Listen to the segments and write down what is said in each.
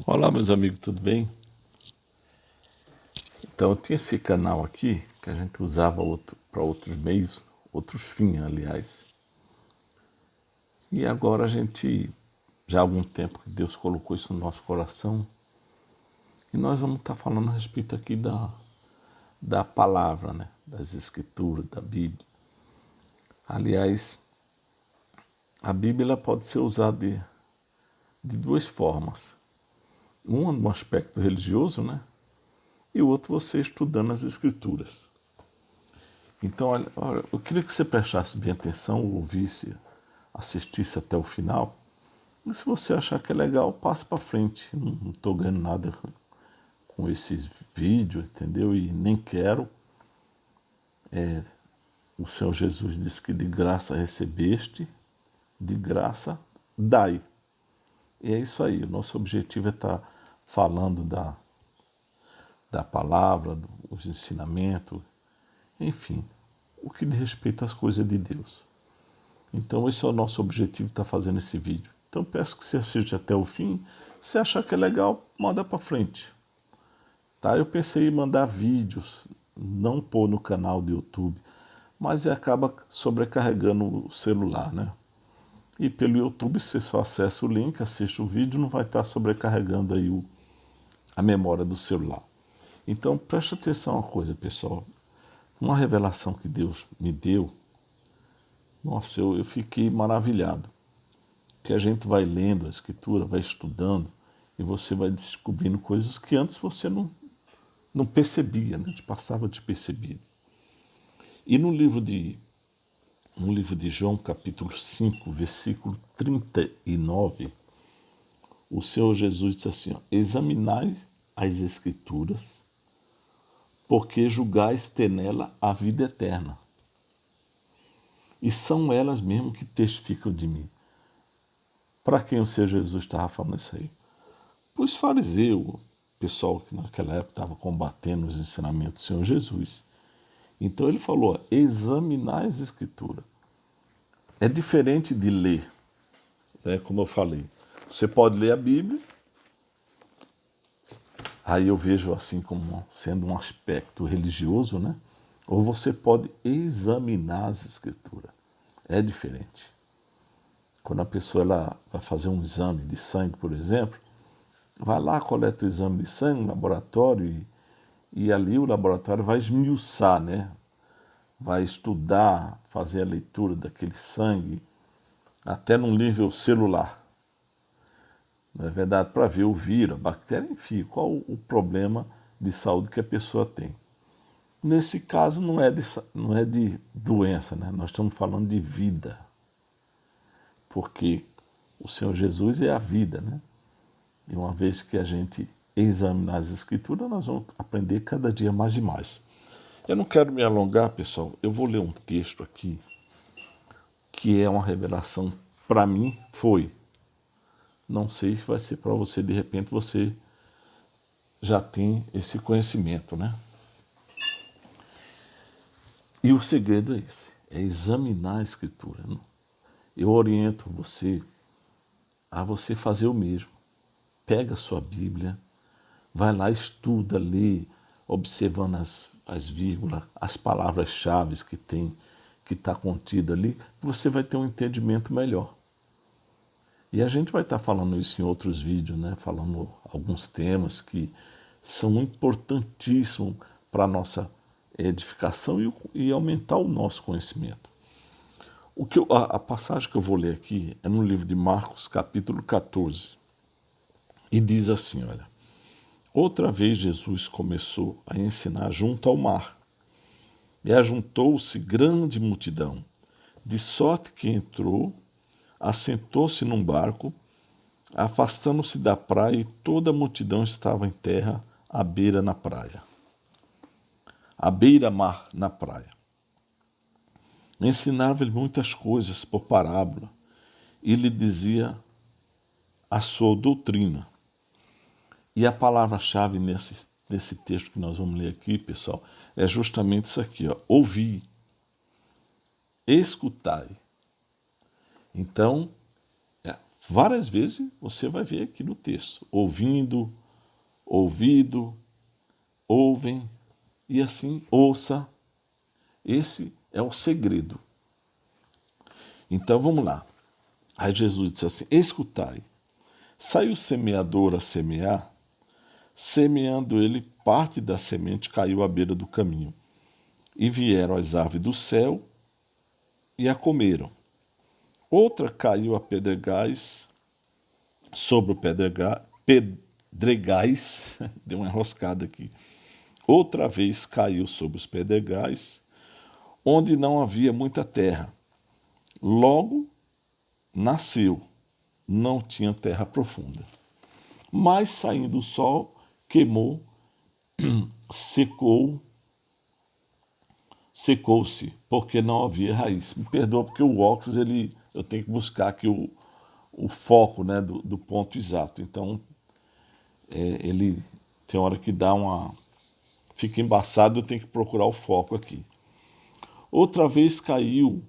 Olá, meus amigos, tudo bem? Então, eu tinha esse canal aqui que a gente usava para outros meios, outros fins, aliás. E agora a gente, já há algum tempo que Deus colocou isso no nosso coração, e nós vamos estar falando a respeito aqui da palavra, né? Das escrituras, da Bíblia. Aliás, a Bíblia ela pode ser usada de duas formas. Uma no aspecto religioso, né? E o outro você estudando as escrituras. Então, olha, eu queria que você prestasse bem atenção, ouvisse, assistisse até o final. E se você achar que é legal, passe para frente. Não estou ganhando nada com esses vídeos, entendeu? E nem quero. O Senhor Jesus disse que de graça recebeste, de graça dai. E é isso aí. O nosso objetivo é estar falando da palavra, dos ensinamentos, enfim, o que diz respeito às coisas de Deus. Então esse é o nosso objetivo de estar fazendo esse vídeo. Então peço que você assista até o fim. Se achar que é legal, manda para frente. Tá? Eu pensei em mandar vídeos, não pôr no canal do YouTube, mas acaba sobrecarregando o celular, né? E pelo YouTube você só acessa o link, assiste o vídeo, não vai estar sobrecarregando aí a memória do celular. Então preste atenção a uma coisa, pessoal. Uma revelação que Deus me deu, nossa, eu fiquei maravilhado. Que a gente vai lendo a escritura, vai estudando, e você vai descobrindo coisas que antes você não percebia, né? Te passava despercebido. E no livro de João, capítulo 5, versículo 39, o Senhor Jesus disse assim, ó, examinai as escrituras, porque julgais ter nela a vida eterna. E são elas mesmo que testificam de mim. Para quem o Senhor Jesus estava falando isso aí? Para os fariseus, pessoal que naquela época estava combatendo os ensinamentos do Senhor Jesus. Então ele falou, examinar as escrituras. É diferente de ler, né? Como eu falei. Você pode ler a Bíblia, aí eu vejo assim como sendo um aspecto religioso, né? Ou você pode examinar as escrituras. É diferente. Quando a pessoa ela vai fazer um exame de sangue, por exemplo, vai lá, coleta o exame de sangue no laboratório e ali o laboratório vai esmiuçar, né? Vai estudar, fazer a leitura daquele sangue, até num nível celular. Não é verdade? Para ver o vírus, a bactéria, enfim, qual o problema de saúde que a pessoa tem. Nesse caso não é de doença, né? Nós estamos falando de vida. Porque o Senhor Jesus é a vida, né? E uma vez que a gente examinar as escrituras, nós vamos aprender cada dia mais e mais. Eu não quero me alongar, pessoal. Eu vou ler um texto aqui que é uma revelação para mim, foi. Não sei se vai ser para você, de repente você já tem esse conhecimento, né? E o segredo é esse, é examinar a escritura. Eu oriento você a você fazer o mesmo. Pega a sua Bíblia, vai lá, estuda, lê, observando as vírgulas, as palavras-chave que está contida ali, você vai ter um entendimento melhor. E a gente vai estar falando isso em outros vídeos, né? Falando alguns temas que são importantíssimos para a nossa edificação e aumentar o nosso conhecimento. A passagem que eu vou ler aqui é no livro de Marcos, capítulo 14. E diz assim, olha, outra vez Jesus começou a ensinar junto ao mar, e ajuntou-se grande multidão, de sorte que entrou, assentou-se num barco, afastando-se da praia, e toda a multidão estava em terra, à beira na praia. À beira-mar na praia. Ensinava-lhe muitas coisas por parábola, e lhe dizia a sua doutrina. E a palavra-chave nesse texto que nós vamos ler aqui, pessoal, é justamente isso aqui, ó, ouvir, escutai. Então, Várias vezes você vai ver aqui no texto. Ouvindo, ouvido, ouvem, e assim, ouça. Esse é o segredo. Então vamos lá. Aí Jesus disse assim: escutai. Saiu o semeador a semear, semeando ele, parte da semente caiu à beira do caminho. E vieram as aves do céu e a comeram. Outra caiu a pedregais, sobre o pedregais, deu uma enroscada aqui. Outra vez caiu sobre os pedregais, onde não havia muita terra. Logo nasceu, não tinha terra profunda. Mas saindo o sol, queimou, secou-se, porque não havia raiz. Me perdoa porque o óculos, eu tenho que buscar aqui o foco, né, do ponto exato. Então, ele tem hora que fica embaçado, eu tenho que procurar o foco aqui. Outra vez caiu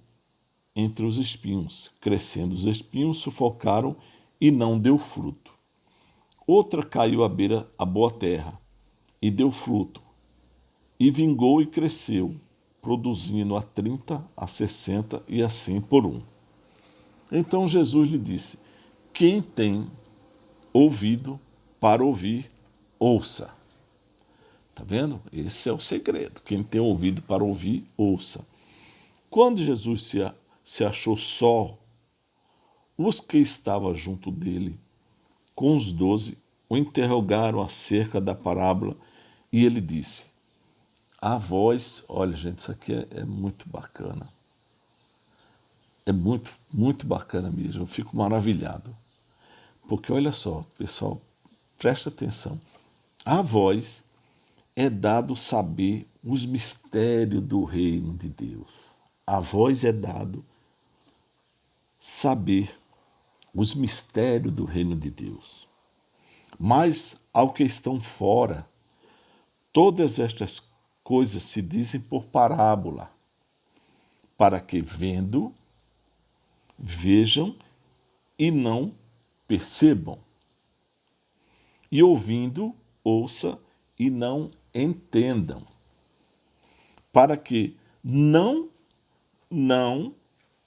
entre os espinhos, crescendo os espinhos, sufocaram e não deu fruto. Outra caiu à beira a boa terra e deu fruto, e vingou e cresceu, produzindo a 30, a 60 e a 100 por um. Então Jesus lhe disse: quem tem ouvido para ouvir, ouça. Tá vendo? Esse é o segredo. Quem tem ouvido para ouvir, ouça. Quando Jesus se achou só, os que estavam junto dele, com os 12, o interrogaram acerca da parábola e ele disse: a voz, olha gente, isso aqui é muito bacana. É muito, muito bacana mesmo. Eu fico maravilhado. Porque olha só, pessoal, presta atenção. A voz é dado saber os mistérios do reino de Deus. A voz é dado saber os mistérios do reino de Deus. Mas ao que estão fora, todas estas coisas se dizem por parábola, para que vendo, vejam e não percebam, e ouvindo, ouça e não entendam, para que não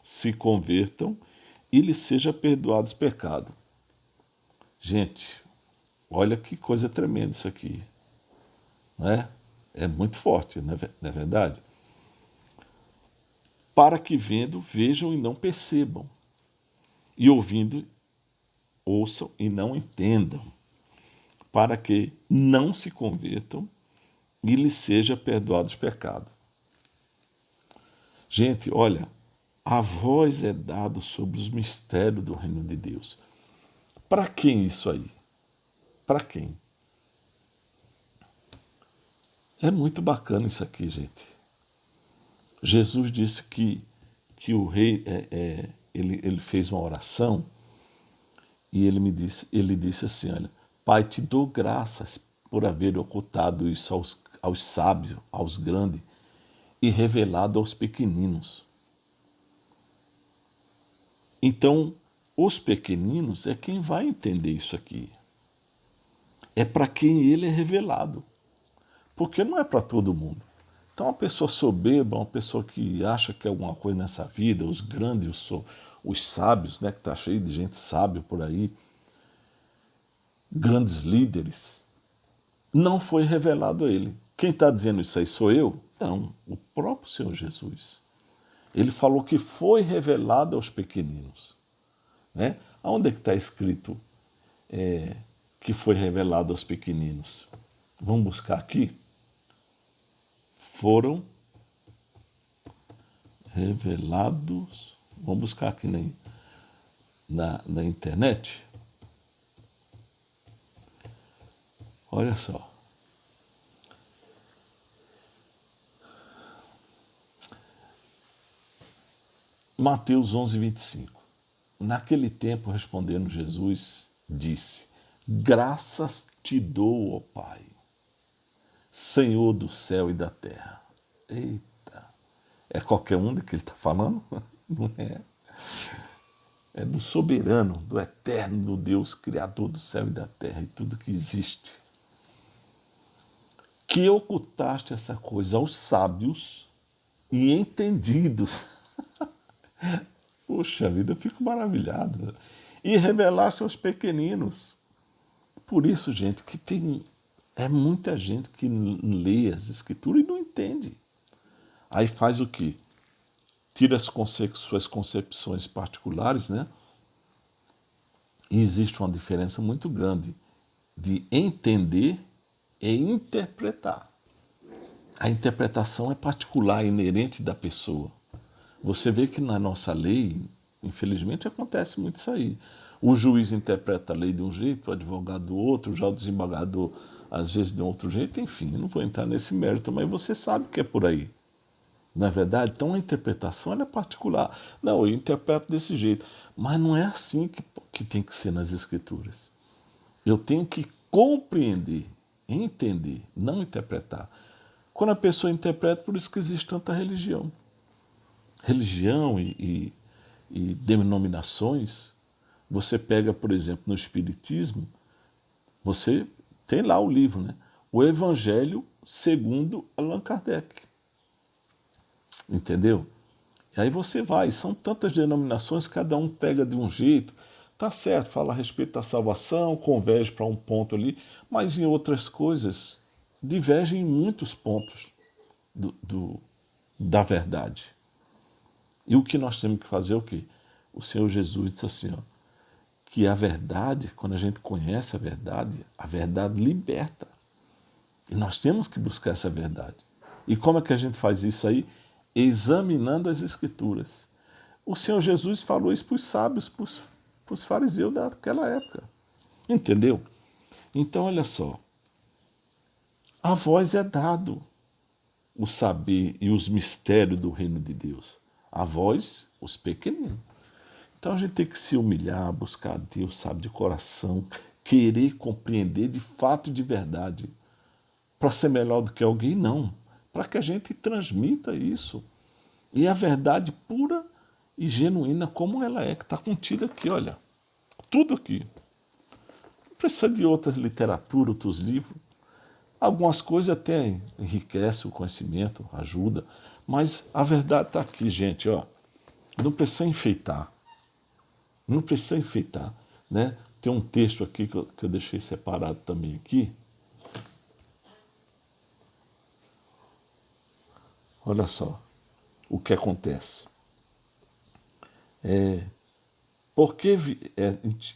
se convertam e lhes seja perdoado os pecados. Gente, olha que coisa tremenda isso aqui, não é? É muito forte, não é verdade? Para que vendo, vejam e não percebam, e ouvindo, ouçam e não entendam, para que não se convertam e lhes seja perdoado os pecados. Gente, olha, a voz é dada sobre os mistérios do reino de Deus. Para quem isso aí? Para quem? É muito bacana isso aqui, gente. Jesus disse que o rei, ele fez uma oração e ele disse assim, olha, Pai, te dou graças por haver ocultado isso aos sábios, aos grandes, e revelado aos pequeninos. Então, os pequeninos é quem vai entender isso aqui. É para quem ele é revelado. Porque não é para todo mundo. Então, uma pessoa soberba, uma pessoa que acha que é alguma coisa nessa vida, os grandes, os sábios, né, que está cheio de gente sábia por aí, grandes líderes, não foi revelado a ele. Quem está dizendo isso aí sou eu? Não, o próprio Senhor Jesus. Ele falou que foi revelado aos pequeninos. Né? Aonde é que está escrito que foi revelado aos pequeninos? Vamos buscar aqui. Foram revelados. Vamos buscar aqui na internet. Olha só. Mateus 11:25. Naquele tempo, respondendo Jesus, disse: graças te dou, ó Pai, Senhor do céu e da terra. Eita, é qualquer um de que ele está falando? Não é. é do soberano, do eterno, do Deus criador do céu e da terra e tudo que existe. Que ocultaste essa coisa aos sábios e entendidos. Poxa vida, eu fico maravilhado. E revelaste aos pequeninos. Por isso, gente, que é muita gente que lê as escrituras e não entende. Aí faz o quê? Tira suas concepções particulares, né? E existe uma diferença muito grande de entender e interpretar. A interpretação é particular, inerente da pessoa. Você vê que na nossa lei, infelizmente, acontece muito isso aí. O juiz interpreta a lei de um jeito, o advogado do outro, já o desembargador às vezes de um outro jeito, enfim, eu não vou entrar nesse mérito, mas você sabe que é por aí. Não é verdade? Então a interpretação ela é particular. Não, eu interpreto desse jeito. Mas não é assim que tem que ser nas escrituras. Eu tenho que compreender, entender, não interpretar. Quando a pessoa interpreta, por isso que existe tanta religião. Religião e denominações, você pega, por exemplo, no Espiritismo, você tem lá o livro, né? O Evangelho segundo Allan Kardec. Entendeu? E aí você vai, são tantas denominações, cada um pega de um jeito. Tá certo, fala a respeito da salvação, converge para um ponto ali, mas em outras coisas divergem em muitos pontos da verdade. E o que nós temos que fazer é o quê? O Senhor Jesus disse assim, ó, que a verdade, quando a gente conhece a verdade liberta. E nós temos que buscar essa verdade. E como é que a gente faz isso aí? Examinando as Escrituras. O Senhor Jesus falou isso para os sábios, para os fariseus daquela época. Entendeu? Então, olha só. A vós é dado o saber e os mistérios do reino de Deus. A vós, os pequeninos. Então a gente tem que se humilhar, buscar a Deus, sabe, de coração, querer compreender de fato e de verdade. Para ser melhor do que alguém, não. Para que a gente transmita isso. E a verdade pura e genuína como ela é, que está contida aqui, olha. Tudo aqui. Não precisa de outras literaturas, outros livros. Algumas coisas até enriquecem o conhecimento, ajuda. Mas a verdade está aqui, gente, ó. Não precisa enfeitar. Não precisa enfeitar, né? Tem um texto aqui que eu deixei separado também aqui. Olha só o que acontece. Porque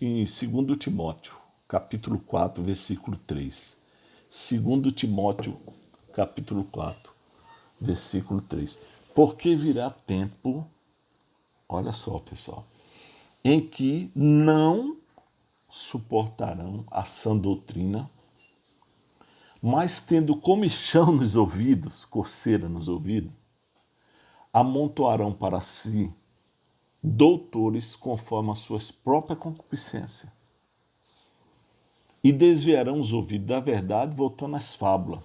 em 2 Timóteo, capítulo 4, versículo 3. 2 Timóteo, capítulo 4, versículo 3. Porque virá tempo, olha só, pessoal, em que não suportarão a sã doutrina, mas tendo comichão nos ouvidos, coceira nos ouvidos, amontoarão para si doutores conforme as suas próprias concupiscências e desviarão os ouvidos da verdade, voltando às fábulas.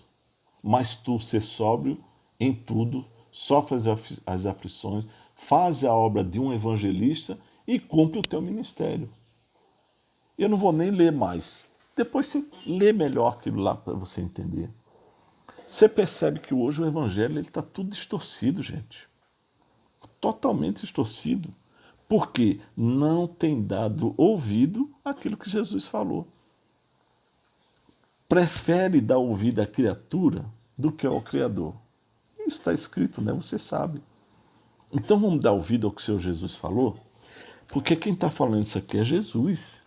Mas tu, ser sóbrio em tudo, sofre as aflições, faz a obra de um evangelista e cumpre o teu ministério. Eu não vou nem ler mais. Depois você lê melhor aquilo lá para você entender. Você percebe que hoje o evangelho está tudo distorcido, gente. Totalmente distorcido. Porque não tem dado ouvido àquilo que Jesus falou. Prefere dar ouvido à criatura do que ao Criador. Isso está escrito, né? Você sabe. Então vamos dar ouvido ao que o Senhor Jesus falou? Porque quem está falando isso aqui é Jesus.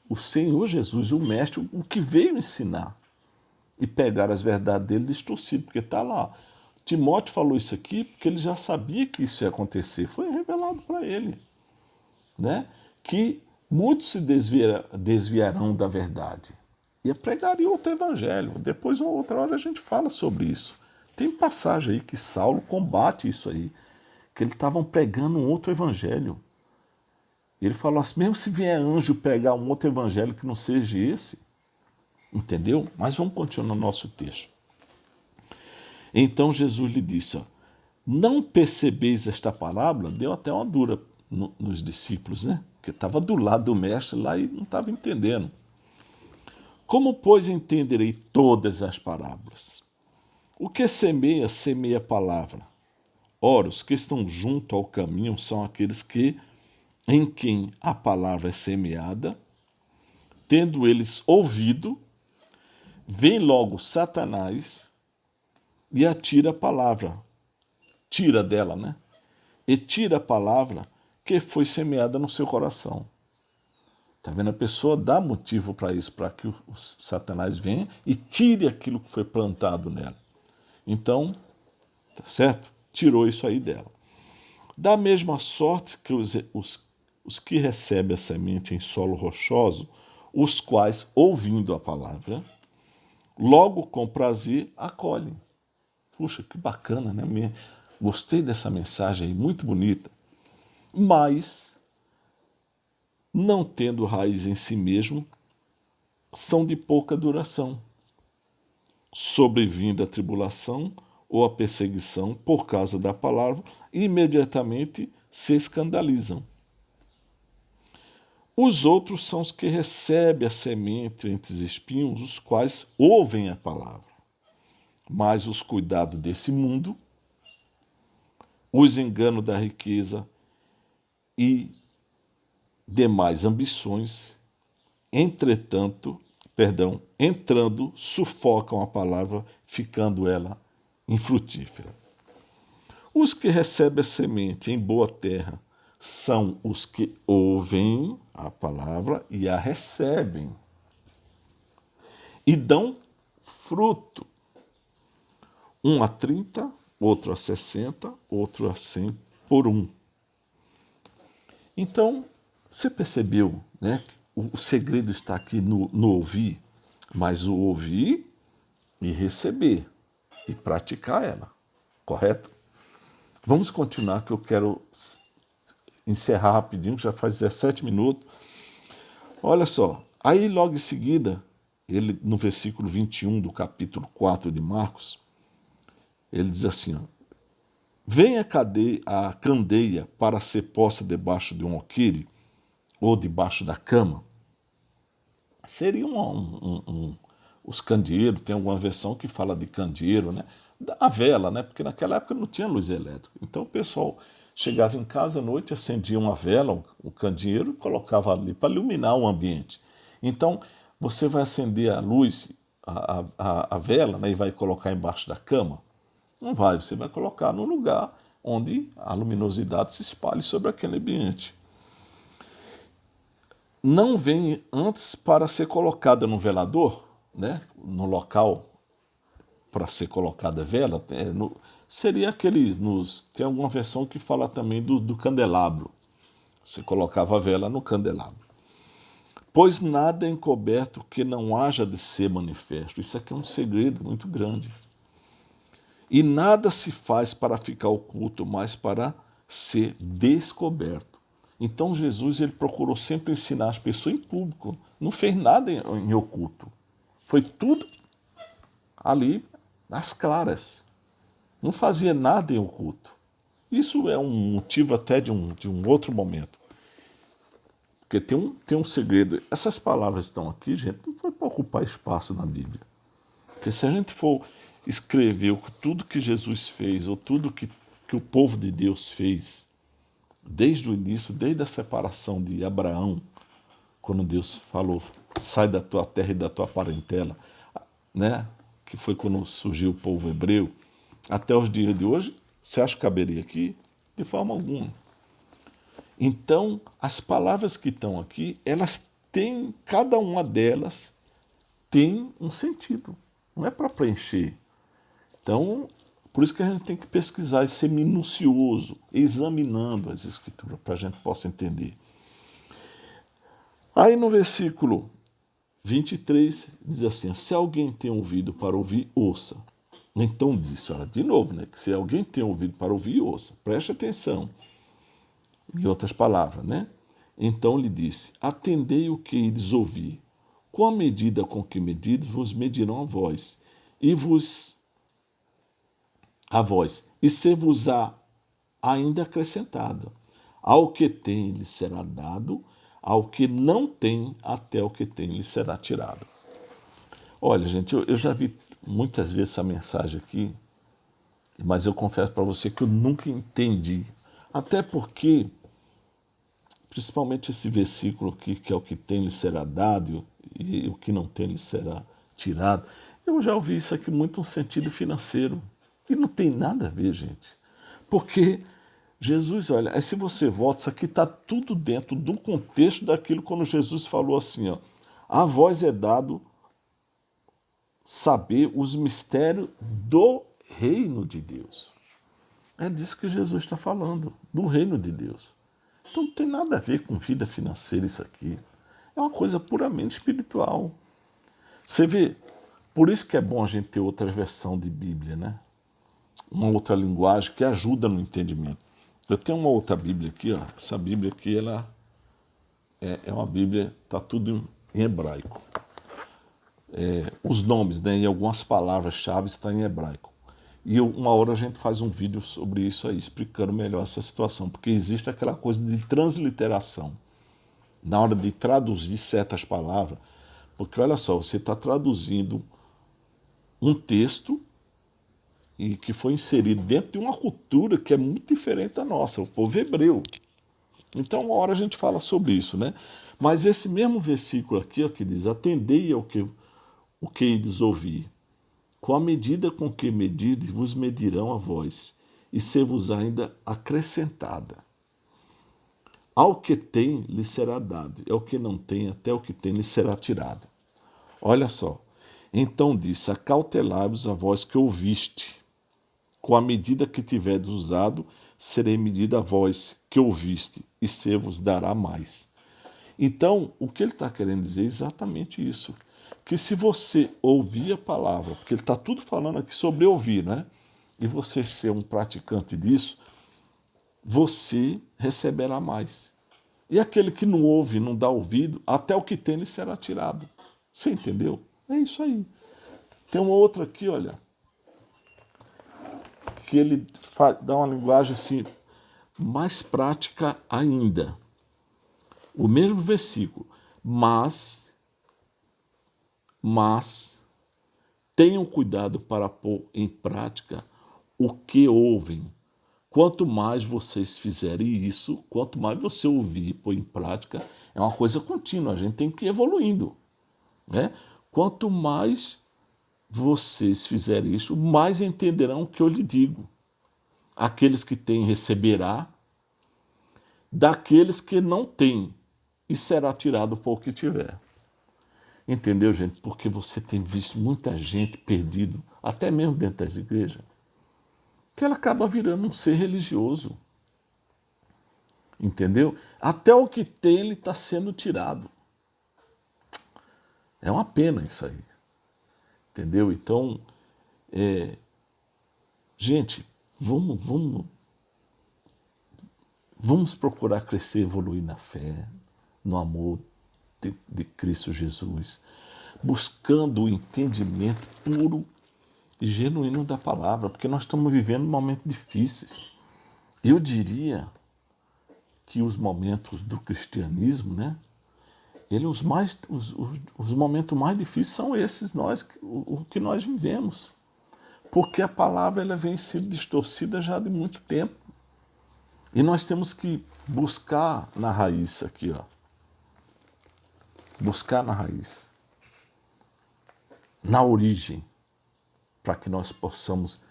O Senhor Jesus, o Mestre, o que veio ensinar. E pegar as verdades dele distorcido, porque está lá. Timóteo falou isso aqui porque ele já sabia que isso ia acontecer. Foi revelado para ele. Né? Que muitos se desviarão da verdade. E pregaria outro evangelho. Depois, uma outra hora, a gente fala sobre isso. Tem passagem aí que Saulo combate isso aí. Que eles estavam pregando um outro evangelho. Ele falou assim, mesmo se vier anjo pregar um outro evangelho que não seja esse, entendeu? Mas vamos continuar no nosso texto. Então Jesus lhe disse, ó, não percebeis esta parábola? Deu até uma dura nos discípulos, né? Porque estava do lado do mestre lá e não estava entendendo. Como, pois, entenderei todas as parábolas? O que semeia, semeia a palavra. Ora, os que estão junto ao caminho são aqueles em quem a palavra é semeada, tendo eles ouvido, vem logo Satanás e atira a palavra. Tira dela, né? E tira a palavra que foi semeada no seu coração. Está vendo? A pessoa dá motivo para isso, para que o Satanás venha e tire aquilo que foi plantado nela. Então, tá certo? Tirou isso aí dela. Da mesma sorte que os que recebem a semente em solo rochoso, os quais, ouvindo a palavra, logo com prazer acolhem. Puxa, que bacana, né? Gostei dessa mensagem aí, muito bonita. Mas, não tendo raiz em si mesmo, são de pouca duração. Sobrevindo a tribulação ou a perseguição por causa da palavra, imediatamente se escandalizam. Os outros são os que recebem a semente entre os espinhos, os quais ouvem a palavra. Mas os cuidados desse mundo, os enganos da riqueza e demais ambições, entrando, sufocam a palavra, ficando ela infrutífera. Os que recebem a semente em boa terra são os que ouvem a palavra e a recebem e dão fruto. Um a 30, outro a 60, outro a 100 por um. Então, você percebeu, né? O segredo está aqui no ouvir, mas o ouvir e receber e praticar ela, correto? Vamos continuar que eu quero encerrar rapidinho, que já faz 17 minutos. Olha só, aí logo em seguida, ele no versículo 21 do capítulo 4 de Marcos, ele diz assim, ó, vem a candeia para ser posta debaixo de um alqueire ou debaixo da cama. Seria os candeeiros, tem alguma versão que fala de candeeiro, né? A vela, né? Porque naquela época não tinha luz elétrica. Então o pessoal chegava em casa à noite, acendia uma vela, um candeeiro, e colocava ali para iluminar o ambiente. Então você vai acender a luz, a vela, né? E vai colocar embaixo da cama. Não vai, você vai colocar no lugar onde a luminosidade se espalhe sobre aquele ambiente. Não vem antes para ser colocada no velador, né? No local para ser colocada a vela, seria aquele, tem alguma versão que fala também do candelabro. Você colocava a vela no candelabro. Pois nada é encoberto que não haja de ser manifesto. Isso aqui é um segredo muito grande. E nada se faz para ficar oculto, mas para ser descoberto. Então Jesus ele procurou sempre ensinar as pessoas em público. Não fez nada em oculto. Foi tudo ali nas claras. Não fazia nada em oculto. Isso é um motivo até de um outro momento. Porque tem um segredo. Essas palavras estão aqui, gente, não foi para ocupar espaço na Bíblia. Porque se a gente for escrever tudo que Jesus fez, ou tudo que o povo de Deus fez, desde o início, desde a separação de Abraão, quando Deus falou, sai da tua terra e da tua parentela, né? Que foi quando surgiu o povo hebreu, até os dias de hoje, você acha que caberia aqui? De forma alguma. Então, as palavras que estão aqui, elas têm, cada uma delas tem um sentido. Não é para preencher. Então, por isso que a gente tem que pesquisar e ser minucioso, examinando as escrituras, para a gente possa entender. Aí no versículo 23 diz assim, se alguém tem ouvido para ouvir, ouça. Então disse, olha, de novo, né, que se alguém tem ouvido para ouvir, ouça. Preste atenção. Em outras palavras, né? Então lhe disse, atendei o que ides ouvir. Com a medida com que medides, vos medirão a vós, e ser-vos-á ainda acrescentada. Ao que tem lhe será dado, ao que não tem, até o que tem lhe será tirado. Olha, gente, eu já vi muitas vezes essa mensagem aqui, mas eu confesso para você que eu nunca entendi. Até porque, principalmente esse versículo aqui, que é o que tem lhe será dado e o que não tem lhe será tirado, eu já ouvi isso aqui muito no sentido financeiro. E não tem nada a ver, gente. Porque Jesus, olha, se você volta, isso aqui está tudo dentro do contexto daquilo quando Jesus falou assim, ó, a vós é dado saber os mistérios do reino de Deus. É disso que Jesus está falando, do reino de Deus. Então não tem nada a ver com vida financeira isso aqui. É uma coisa puramente espiritual. Você vê, por isso que é bom a gente ter outra versão de Bíblia, né? Uma outra linguagem que ajuda no entendimento. Eu tenho uma outra Bíblia aqui, ó. Essa Bíblia aqui, ela é uma Bíblia, está tudo em hebraico. Os nomes, né, e algumas palavras-chave estão em hebraico. E uma hora a gente faz um vídeo sobre isso aí, explicando melhor essa situação, porque existe aquela coisa de transliteração. Na hora de traduzir certas palavras, porque olha só, você está traduzindo um texto e que foi inserido dentro de uma cultura que é muito diferente da nossa, o povo hebreu. Então, uma hora a gente fala sobre isso, né? Mas esse mesmo versículo aqui, ó, que diz, atendei ao que ides ouvir. Com a medida com que medirdes, vos medirão a vós, e ser-vos ainda acrescentada. Ao que tem, lhe será dado, e ao que não tem, até o que tem, lhe será tirado. Olha só. Então disse, acautelai-vos a vós que ouviste. Com a medida que tiverdes usado, serei medida a vós que ouviste, e ser-vos dará mais. Então, o que ele está querendo dizer é exatamente isso. Que se você ouvir a palavra, porque ele está tudo falando aqui sobre ouvir, né? E você ser um praticante disso, você receberá mais. E aquele que não ouve, não dá ouvido, até o que tem lhe será tirado. Você entendeu? É isso aí. Tem uma outra aqui, olha, que ele dá uma linguagem assim, mais prática ainda. O mesmo versículo. Mas tenham cuidado para pôr em prática o que ouvem. Quanto mais vocês fizerem isso, quanto mais você ouvir e pôr em prática, é uma coisa contínua, a gente tem que ir evoluindo. Né? Quanto mais vocês fizerem isso, mais entenderão o que eu lhe digo. Aqueles que têm receberá, daqueles que não têm, e será tirado por o que tiver. Entendeu, gente? Porque você tem visto muita gente perdido, até mesmo dentro das igrejas, que ela acaba virando um ser religioso. Entendeu? Até o que tem ele está sendo tirado. É uma pena isso aí. Entendeu? Então, gente, vamos procurar crescer, evoluir na fé, no amor de Cristo Jesus, buscando o entendimento puro e genuíno da palavra, porque nós estamos vivendo momentos difíceis. Eu diria que os momentos do cristianismo, né? Os momentos mais difíceis são esses, o que nós vivemos. Porque a palavra ela vem sendo distorcida já de muito tempo. E nós temos que buscar na raiz aqui, ó. Buscar na raiz, na origem, para que nós possamos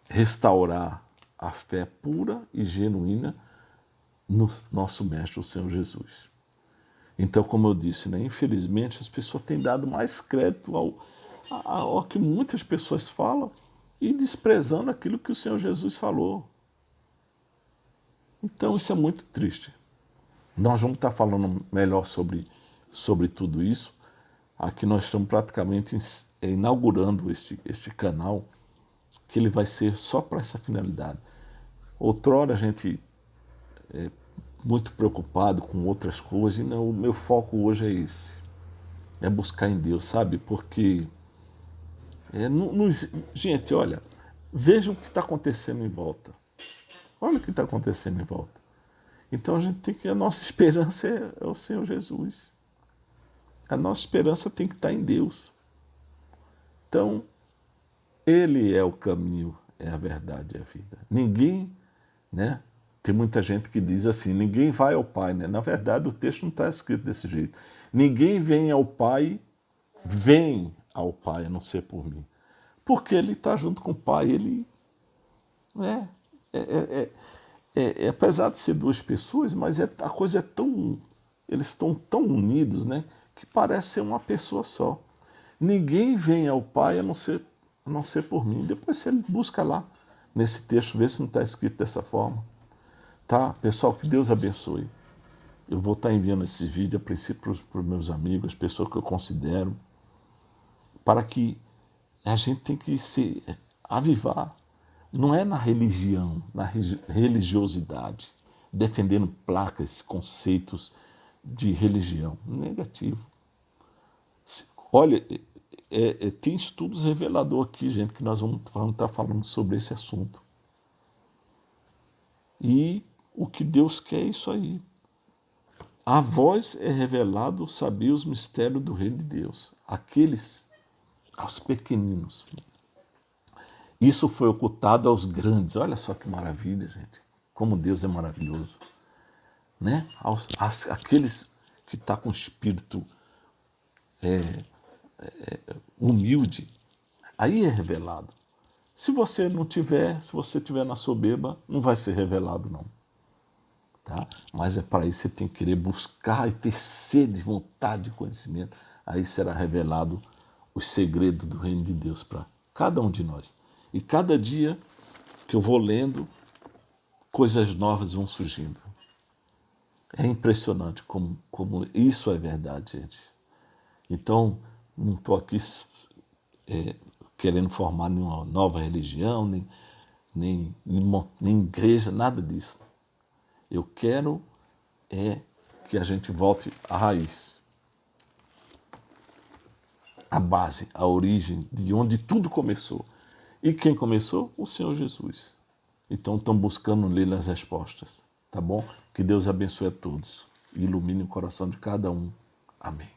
restaurar a fé pura e genuína no nosso Mestre, o Senhor Jesus. Então, como eu disse, né, infelizmente as pessoas têm dado mais crédito ao que muitas pessoas falam e desprezando aquilo que o Senhor Jesus falou. Então, isso é muito triste. Nós vamos estar falando melhor sobre tudo isso. Aqui nós estamos praticamente inaugurando este canal, que ele vai ser só para essa finalidade. Outrora a gente é muito preocupado com outras coisas, e não, o meu foco hoje é esse. É buscar em Deus, sabe? Porque, gente, olha, veja o que está acontecendo em volta. Olha o que está acontecendo em volta. Então a gente tem que, a nossa esperança é o Senhor Jesus. A nossa esperança tem que estar em Deus. Então, Ele é o caminho, é a verdade e a vida. Ninguém, né? Tem muita gente que diz assim, ninguém vai ao Pai, né? Na verdade, o texto não está escrito desse jeito. Ninguém vem ao Pai, a não ser por mim. Porque Ele está junto com o Pai, Ele... né? Apesar de ser duas pessoas, mas a coisa é tão... Eles estão tão unidos, né? Que parece ser uma pessoa só. Ninguém vem ao Pai a não ser por mim. Depois você busca lá nesse texto, vê se não está escrito dessa forma. Tá? Pessoal, que Deus abençoe. Eu vou estar enviando esse vídeo a princípio para os meus amigos, as pessoas que eu considero, para que a gente tem que se avivar. Não é na religião, na religiosidade, defendendo placas, conceitos de religião. Negativo. Olha, tem estudos reveladores aqui, gente, que nós vamos estar falando sobre esse assunto. E o que Deus quer é isso aí. A vós é revelado saber os mistérios do reino de Deus. Aqueles, aos pequeninos. Isso foi ocultado aos grandes. Olha só que maravilha, gente. Como Deus é maravilhoso. Né? Aqueles que estão com o espírito humilde, aí é revelado. Se você não tiver, se você tiver na soberba, não vai ser revelado, não. Tá? Mas é para isso que você tem que querer buscar e ter sede, vontade de conhecimento. Aí será revelado os segredos do reino de Deus para cada um de nós. E cada dia que eu vou lendo, coisas novas vão surgindo. É impressionante como isso é verdade, gente. Então, não estou aqui querendo formar nenhuma nova religião, nem igreja, nada disso. Eu quero que a gente volte à raiz, à base, à origem, de onde tudo começou. E quem começou? O Senhor Jesus. Então estão buscando nele as respostas, tá bom? Que Deus abençoe a todos e ilumine o coração de cada um. Amém.